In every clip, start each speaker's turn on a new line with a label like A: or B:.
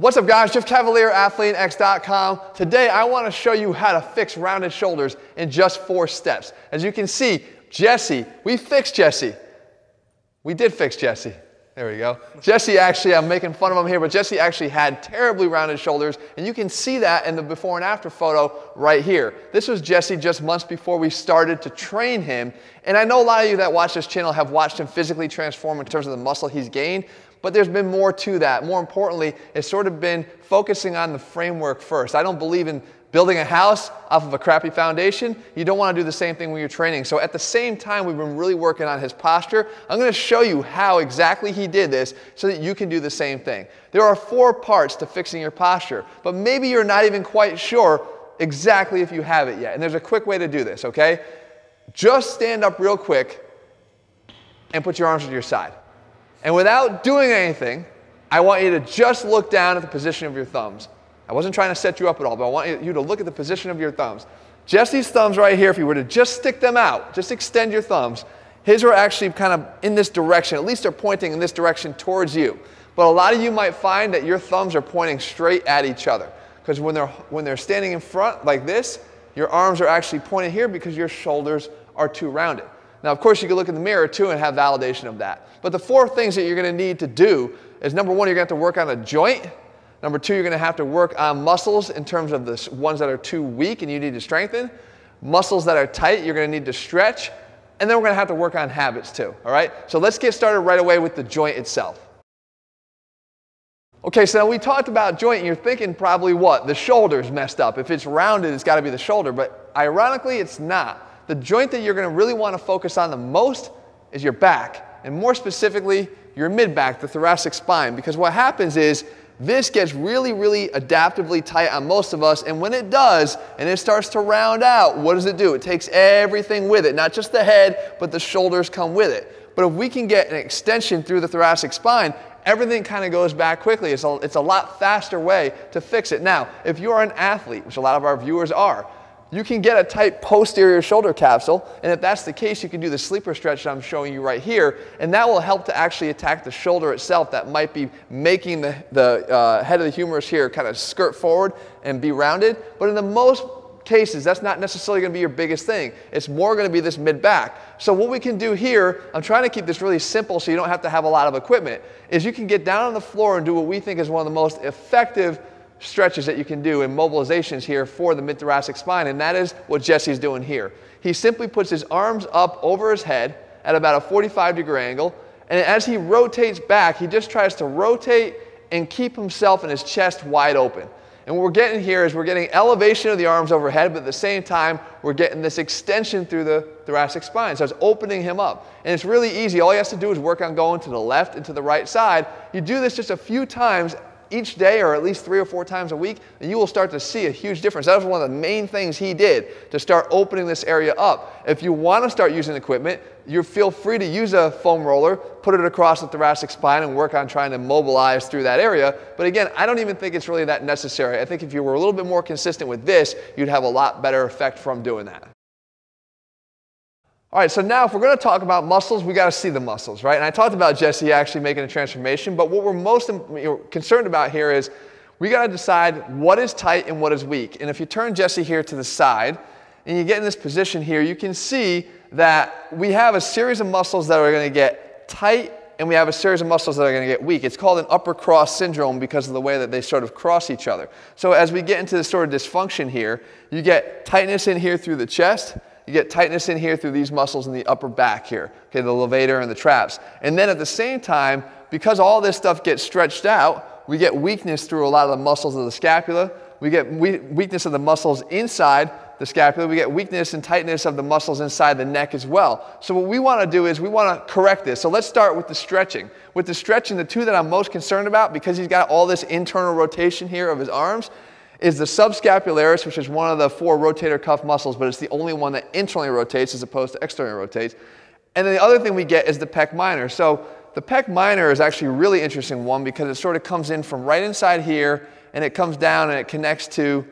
A: What's up guys, Jeff Cavalier, ATHLEAN-X.com. Today I want to show you how to fix rounded shoulders in just 4 steps. As you can see, Jesse, we fixed Jesse. We did fix Jesse. There we go. Jesse actually, I'm making fun of him here, but Jesse actually had terribly rounded shoulders, and you can see that in the before and after photo right here. This was Jesse just months before we started to train him, and I know a lot of you that watch this channel have watched him physically transform in terms of the muscle he's gained, but there's been more to that. More importantly, it's sort of been focusing on the framework first. I don't believe in building a house off of a crappy foundation. You don't want to do the same thing when you're training. So at the same time, we've been really working on his posture. I'm going to show you how exactly he did this so that you can do the same thing. There are 4 parts to fixing your posture, but maybe you're not even quite sure exactly if you have it yet. And there's a quick way to do this, okay? Just stand up real quick and put your arms to your side. And without doing anything, I want you to just look down at the position of your thumbs. I wasn't trying to set you up at all, but I want you to look at the position of your thumbs. Jesse's thumbs right here, if you were to just stick them out, just extend your thumbs, his are actually kind of in this direction. At least they're pointing in this direction towards you. But a lot of you might find that your thumbs are pointing straight at each other. Because when they're standing in front like this, your arms are actually pointed here because your shoulders are too rounded. Now, of course, you can look in the mirror too and have validation of that. But the 4 things that you're going to need to do is, number 1, you're going to have to work on a joint. Number 2, you're going to have to work on muscles in terms of the ones that are too weak and you need to strengthen. Muscles that are tight, you're going to need to stretch. And then we're going to have to work on habits too, all right? So let's get started right away with the joint itself. Okay, so we talked about joint, and you're thinking probably what? The shoulder's messed up. If it's rounded, it's got to be the shoulder. But ironically, it's not. The joint that you're going to really want to focus on the most is your back, and more specifically, your mid-back, the thoracic spine, because what happens is this gets really, really adaptively tight on most of us, and when it does, and it starts to round out, what does it do? It takes everything with it, not just the head, but the shoulders come with it. But if we can get an extension through the thoracic spine, everything kind of goes back quickly. It's a lot faster way to fix it. Now, if you're an athlete, which a lot of our viewers are, you can get a tight posterior shoulder capsule, and if that's the case, you can do the sleeper stretch that I'm showing you right here, and that will help to actually attack the shoulder itself that might be making the head of the humerus here kind of skirt forward and be rounded. But in the most cases, that's not necessarily going to be your biggest thing. It's more going to be this mid-back. So what we can do here, I'm trying to keep this really simple so you don't have to have a lot of equipment, is you can get down on the floor and do what we think is one of the most effective stretches that you can do and mobilizations here for the mid-thoracic spine, and that is what Jesse's doing here. He simply puts his arms up over his head at about a 45-degree angle, and as he rotates back, he just tries to rotate and keep himself and his chest wide open. And what we're getting here is we're getting elevation of the arms overhead, but at the same time, we're getting this extension through the thoracic spine. So it's opening him up. And it's really easy. All he has to do is work on going to the left and to the right side. You do this just a few times each day, or at least 3 or 4 times a week, and you will start to see a huge difference. That was one of the main things he did to start opening this area up. If you want to start using equipment, you feel free to use a foam roller, put it across the thoracic spine, and work on trying to mobilize through that area. But again, I don't even think it's really that necessary. I think if you were a little bit more consistent with this, you'd have a lot better effect from doing that. All right, so now if we're going to talk about muscles, we got to see the muscles, right? And I talked about Jesse actually making a transformation, but what we're most concerned about here is we got to decide what is tight and what is weak. And if you turn Jesse here to the side and you get in this position here, you can see that we have a series of muscles that are going to get tight and we have a series of muscles that are going to get weak. It's called an upper cross syndrome because of the way that they sort of cross each other. So as we get into this sort of dysfunction here, you get tightness in here through the chest. You get tightness in here through these muscles in the upper back here, okay, the levator and the traps. And then at the same time, because all this stuff gets stretched out, we get weakness through a lot of the muscles of the scapula. We get weakness of the muscles inside the scapula. We get weakness and tightness of the muscles inside the neck as well. So what we want to do is we want to correct this. So let's start with the stretching. With the stretching, the 2 that I'm most concerned about, because he's got all this internal rotation here of his arms, is the subscapularis, which is one of the 4 rotator cuff muscles, but it's the only one that internally rotates as opposed to externally rotates. And then the other thing we get is the pec minor. So the pec minor is actually a really interesting one because it sort of comes in from right inside here, and it comes down and it connects to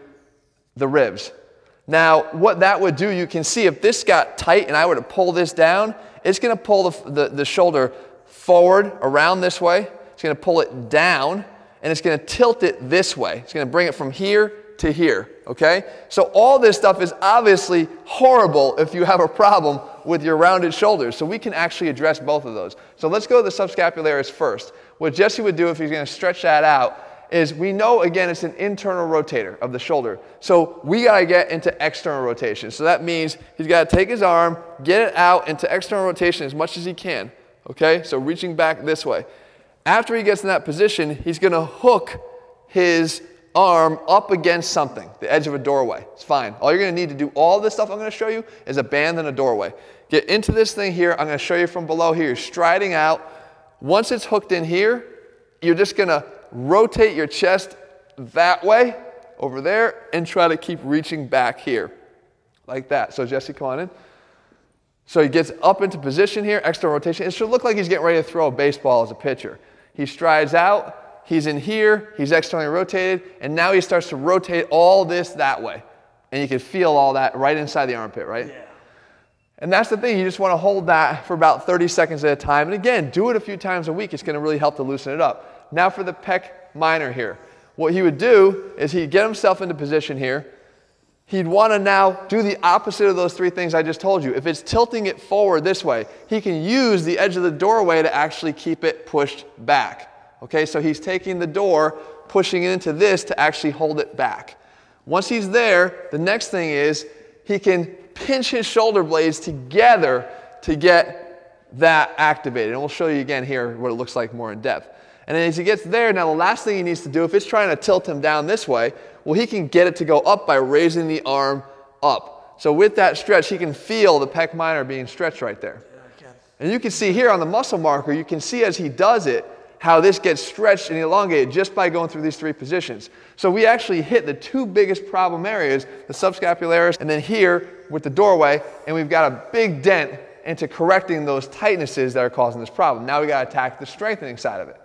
A: the ribs. Now, what that would do, you can see if this got tight and I were to pull this down, it's going to pull the shoulder forward around this way. It's going to pull it down. and it's going to tilt it this way. It's going to bring it from here to here, okay? So all this stuff is obviously horrible if you have a problem with your rounded shoulders. So we can actually address both of those. So let's go to the subscapularis first. What Jesse would do if he's going to stretch that out is we know, again, it's an internal rotator of the shoulder. So we got to get into external rotation. So that means he's got to take his arm, get it out into external rotation as much as he can, okay? So reaching back this way. After he gets in that position, he's going to hook his arm up against something, the edge of a doorway. It's fine. All you're going to need to do all this stuff I'm going to show you is a band and a doorway. Get into this thing here. I'm going to show you from below here. You're striding out. Once it's hooked in here, you're just going to rotate your chest that way, over there, and try to keep reaching back here, like that. So Jesse, come on in. So he gets up into position here, external rotation. It should look like he's getting ready to throw a baseball as a pitcher. He strides out, he's in here, he's externally rotated, and now he starts to rotate all this that way. And you can feel all that right inside the armpit, right? Yeah. And that's the thing, you just want to hold that for about 30 seconds at a time. And again, do it a few times a week. It's going to really help to loosen it up. Now for the pec minor here. What he would do is he'd get himself into position here. He'd want to now do the opposite of those three things I just told you. If it's tilting it forward this way, he can use the edge of the doorway to actually keep it pushed back. Okay, so he's taking the door, pushing it into this to actually hold it back. Once he's there, the next thing is he can pinch his shoulder blades together to get that activated. And we'll show you again here what it looks like more in depth. And then as he gets there, now the last thing he needs to do, if it's trying to tilt him down this way, well, he can get it to go up by raising the arm up. So with that stretch, he can feel the pec minor being stretched right there. Yeah, I can. And you can see here on the muscle marker, you can see as he does it, how this gets stretched and elongated just by going through these three positions. So we actually hit the two biggest problem areas, the subscapularis and then here with the doorway, and we've got a big dent into correcting those tightnesses that are causing this problem. Now we got to attack the strengthening side of it.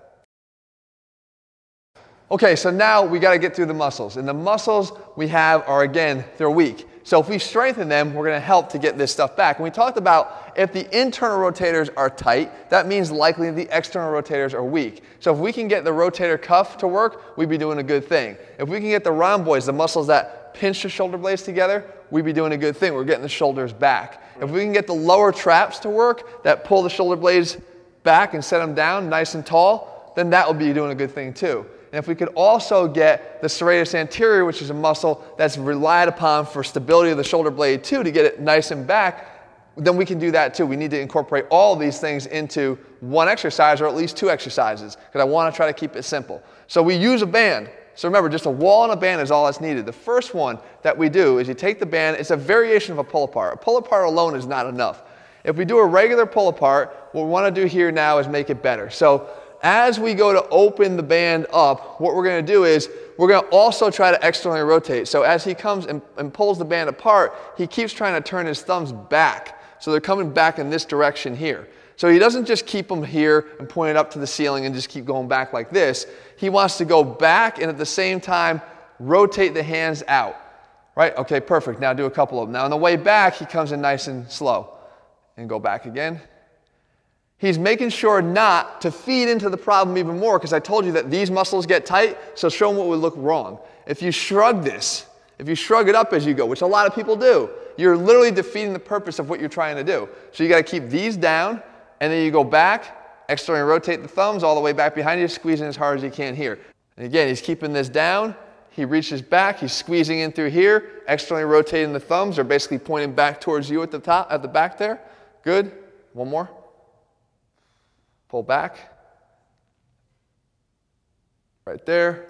A: Okay, so now we got to get through the muscles. And the muscles we have are, again, they're weak. So if we strengthen them, we're going to help to get this stuff back. And we talked about if the internal rotators are tight, that means likely the external rotators are weak. So if we can get the rotator cuff to work, we'd be doing a good thing. If we can get the rhomboids, the muscles that pinch the shoulder blades together, we'd be doing a good thing. We're getting the shoulders back. If we can get the lower traps to work, that pull the shoulder blades back and set them down nice and tall, then that will be doing a good thing too. And if we could also get the serratus anterior, which is a muscle that's relied upon for stability of the shoulder blade too, to get it nice and back, then we can do that too. We need to incorporate all of these things into one exercise or at least two exercises because I want to try to keep it simple. So we use a band. So remember, just a wall and a band is all that's needed. The first one that we do is you take the band. It's a variation of a pull-apart. A pull-apart alone is not enough. If we do a regular pull-apart, what we want to do here now is make it better. So as we go to open the band up, what we're going to do is we're going to also try to externally rotate. So as he comes and pulls the band apart, he keeps trying to turn his thumbs back. So they're coming back in this direction here. So he doesn't just keep them here and point it up to the ceiling and just keep going back like this. He wants to go back and at the same time rotate the hands out. Right? Okay, perfect. Now do a couple of them. Now on the way back, he comes in nice and slow. And go back again. He's making sure not to feed into the problem even more because I told you that these muscles get tight, so show them what would look wrong. If you shrug this, if you shrug it up as you go, which a lot of people do, you're literally defeating the purpose of what you're trying to do. So you got to keep these down, and then you go back, externally rotate the thumbs all the way back behind you, squeezing as hard as you can here. And again, he's keeping this down. He reaches back, he's squeezing in through here, externally rotating the thumbs. They're basically pointing back towards you at the top, at the back there. Good. One more. Pull back. Right there.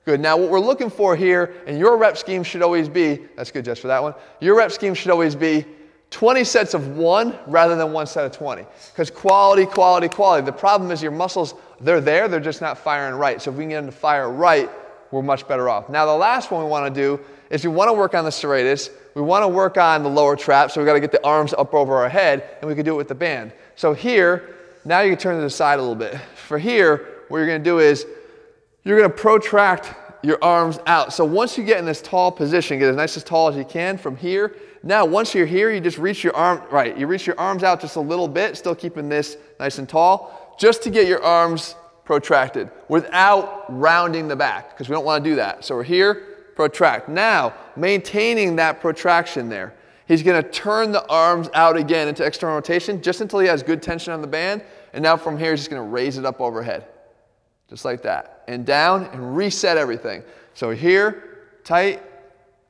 A: Good. Now what we're looking for here, and your rep scheme should always be, that's good just for that one, your rep scheme should always be 20 sets of 1 rather than 1 set of 20. Because quality, quality, quality. The problem is your muscles, they're there, they're just not firing right. So if we can get them to fire right, we're much better off. Now the last one we want to do is we want to work on the serratus. We want to work on the lower trap, so we've got to get the arms up over our head, and we can do it with the band. So here, now you can turn to the side a little bit. For here, what you're going to do is you're going to protract your arms out. So once you get in this tall position, get as nice as tall as you can from here. Now once you're here, you just reach your arm, right, you reach your arms out just a little bit, still keeping this nice and tall, just to get your arms protracted without rounding the back, because we don't want to do that. So we're here, protract. Now, maintaining that protraction there. He's going to turn the arms out again into external rotation just until he has good tension on the band. And now from here, he's just going to raise it up overhead. Just like that. And down and reset everything. So here, tight,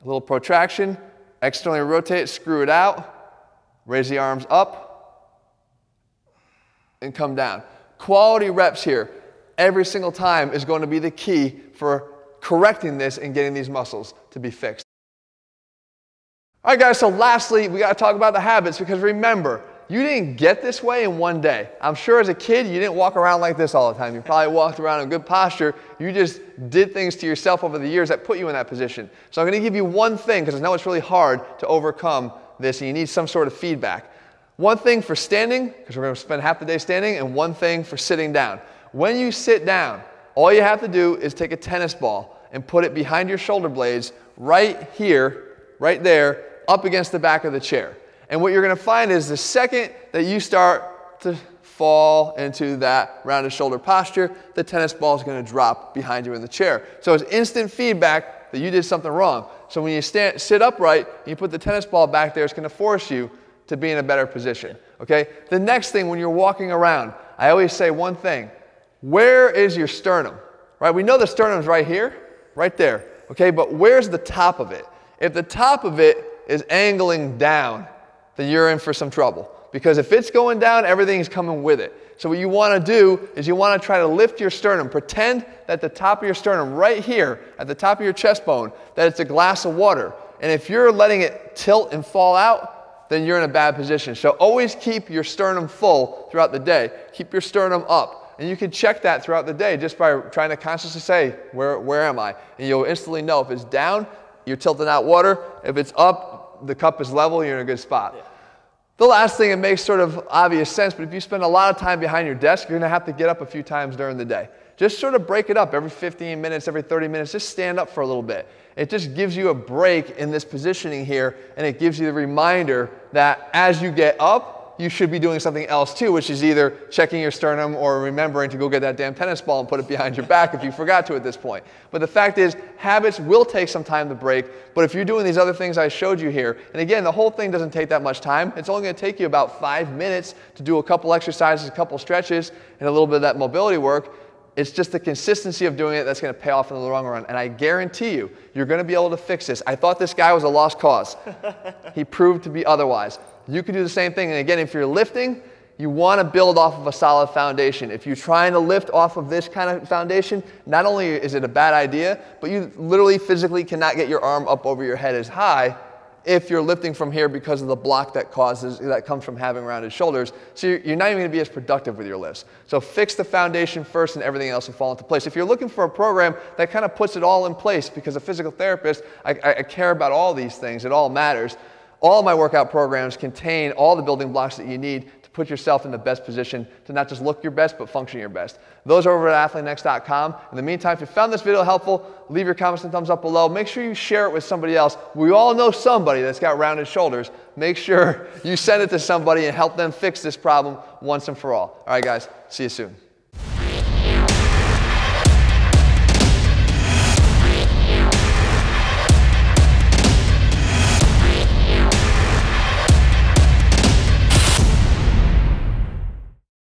A: a little protraction, externally rotate, screw it out, raise the arms up, and come down. Quality reps here every single time is going to be the key for correcting this and getting these muscles to be fixed. All right, guys, so lastly, we got to talk about the habits, because remember, you didn't get this way in one day. I'm sure as a kid, you didn't walk around like this all the time. You probably walked around in good posture. You just did things to yourself over the years that put you in that position. So I'm going to give you one thing, because I know it's really hard to overcome this, and you need some sort of feedback. One thing for standing, because we're going to spend half the day standing, and one thing for sitting down. When you sit down, all you have to do is take a tennis ball and put it behind your shoulder blades right here, right there, up against the back of the chair. And what you're going to find is the second that you start to fall into that rounded shoulder posture, the tennis ball is going to drop behind you in the chair. So it's instant feedback that you did something wrong. So when you sit upright and you put the tennis ball back there, it's going to force you to be in a better position. Okay? The next thing, when you're walking around, I always say one thing. Where is your sternum? Right? We know the sternum's right here, right there. Okay? But where's the top of it? If the top of it is angling down, then you're in for some trouble. Because if it's going down, everything's coming with it. So what you want to do is you want to try to lift your sternum. Pretend that the top of your sternum, right here, at the top of your chest bone, that it's a glass of water. And if you're letting it tilt and fall out, then you're in a bad position. So always keep your sternum full throughout the day. Keep your sternum up. And you can check that throughout the day just by trying to consciously say, where am I? And you'll instantly know if it's down, you're tilting out water. If it's up, the cup is level, you're in a good spot. Yeah. The last thing, it makes sort of obvious sense, but if you spend a lot of time behind your desk, you're going to have to get up a few times during the day. Just sort of break it up every 15 minutes, every 30 minutes. Just stand up for a little bit. It just gives you a break in this positioning here, and it gives you the reminder that as you get up, you should be doing something else too, which is either checking your sternum or remembering to go get that damn tennis ball and put it behind your back if you forgot to at this point. But the fact is, habits will take some time to break, but if you're doing these other things I showed you here, and again, the whole thing doesn't take that much time. It's only going to take you about 5 minutes to do a couple exercises, a couple stretches, and a little bit of that mobility work. It's just the consistency of doing it that's going to pay off in the long run. And I guarantee you, you're going to be able to fix this. I thought this guy was a lost cause. He proved to be otherwise. You can do the same thing. And again, if you're lifting, you want to build off of a solid foundation. If you're trying to lift off of this kind of foundation, not only is it a bad idea, but you literally physically cannot get your arm up over your head as high if you're lifting from here because of the block that comes from having rounded shoulders. So you're not even going to be as productive with your lifts. So fix the foundation first and everything else will fall into place. If you're looking for a program that kind of puts it all in place, because a physical therapist, I care about all these things. It all matters. All of my workout programs contain all the building blocks that you need to put yourself in the best position to not just look your best, but function your best. Those are over at ATHLEAN-X.com. In the meantime, if you found this video helpful, leave your comments and thumbs up below. Make sure you share it with somebody else. We all know somebody that's got rounded shoulders. Make sure you send it to somebody and help them fix this problem once and for all. All right, guys, see you soon.